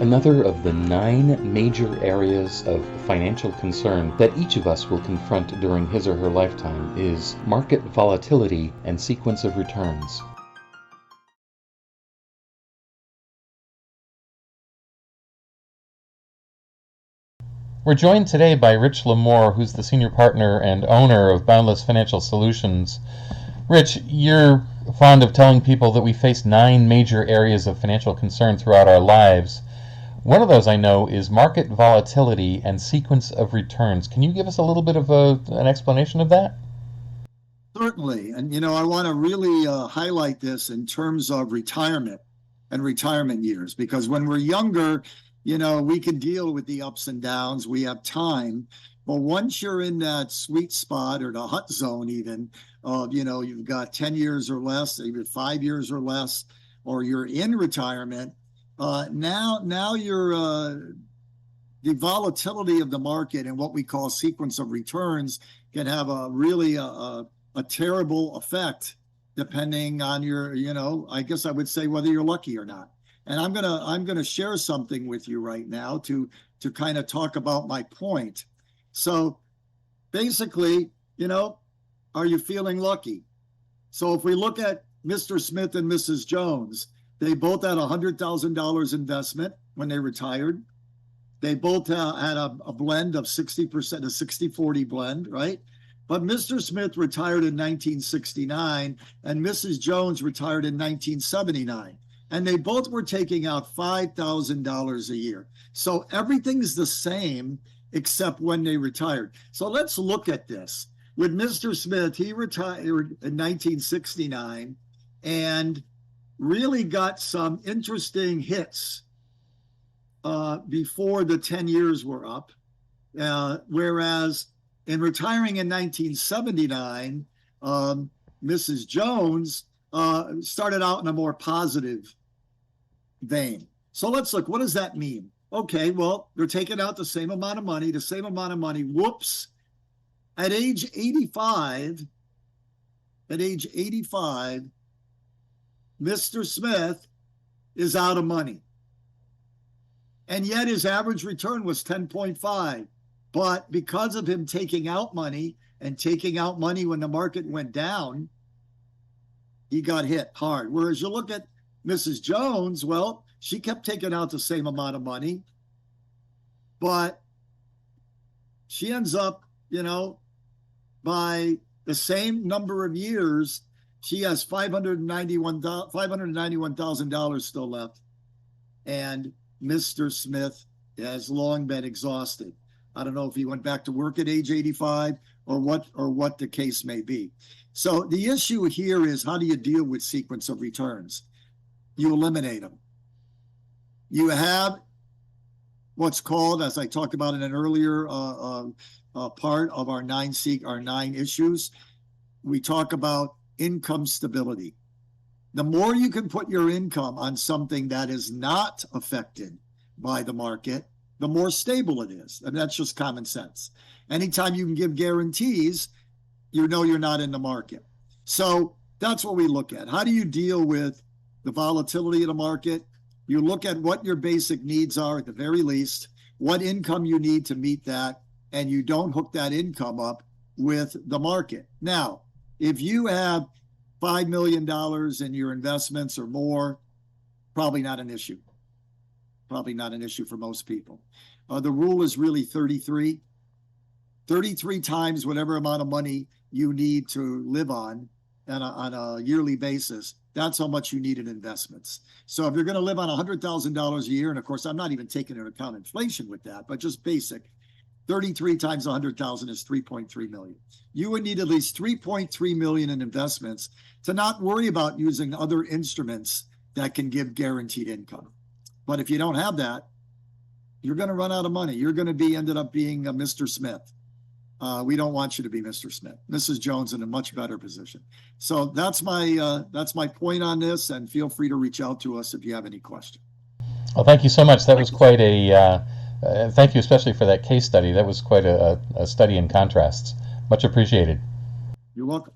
Another of the 9 major areas of financial concern that each of us will confront during his or her lifetime is market volatility and sequence of returns. We're joined today by Rich Lamore, who's the senior partner and owner of Boundless Financial Solutions. Rich, you're fond of telling people that we face 9 major areas of financial concern throughout our lives. One of those I know is market volatility and sequence of returns. Can you give us a little bit of an explanation of that? Certainly. And, I want to really highlight this in terms of retirement and retirement years, because when we're younger, we can deal with the ups and downs. We have time. But once you're in that sweet spot or the hot zone, even of, you've got 10 years or less, even 5 years or less, or you're in retirement, now you're the volatility of the market and what we call sequence of returns can have a really a terrible effect depending on your, I guess I would say whether you're lucky or not. And I'm gonna share something with you right now to kind of talk about my point. So basically, are you feeling lucky? So if we look at Mr. Smith and Mrs. Jones, they both had $100,000 investment when they retired. They both had a blend of 60%, a 60-40 blend, right? But Mr. Smith retired in 1969 and Mrs. Jones retired in 1979. And they both were taking out $5,000 a year. So everything's the same except when they retired. So let's look at this. With Mr. Smith, he retired in 1969 and really got some interesting hits before the 10 years were up. Whereas in retiring in 1979, Mrs. Jones started out in a more positive vein. So let's look, what does that mean? Okay, well, they're taking out the same amount of money. Whoops. At age 85, Mr. Smith is out of money. And yet his average return was 10.5. But because of him taking out money and taking out money when the market went down, he got hit hard. Whereas you look at Mrs. Jones, well, she kept taking out the same amount of money, but she ends up, by the same number of years, she has $591,000 still left. And Mr. Smith has long been exhausted. I don't know if he went back to work at age 85 or what the case may be. So the issue here is, how do you deal with sequence of returns? You eliminate them. You have what's called, as I talked about in an earlier part of our 9 issues, we talk about income stability. The more you can put your income on something that is not affected by the market, the more stable it is. And that's just common sense. Anytime you can give guarantees, you're not in the market. So that's what we look at. How do you deal with the volatility of the market? You look at what your basic needs are at the very least, what income you need to meet that, and you don't hook that income up with the market. Now, if you have $5 million in your investments or more, probably not an issue. Probably not an issue for most people. The rule is really 33. 33 times whatever amount of money you need to live on a yearly basis. That's how much you need in investments. So if you're going to live on $100,000 a year, and of course, I'm not even taking into account inflation with that, but just basic, 33 times 100,000 is 3.3 million. You would need at least 3.3 million in investments to not worry about using other instruments that can give guaranteed income. But if you don't have that, you're going to run out of money. You're going to be ended up being a Mr. Smith. We don't want you to be Mr. Smith. Mrs. Jones in a much better position. So that's my point on this, and feel free to reach out to us if you have any questions. Well, thank you so much. That was quite a thank you, especially for that case study. That was quite a study in contrasts. Much appreciated. You're welcome.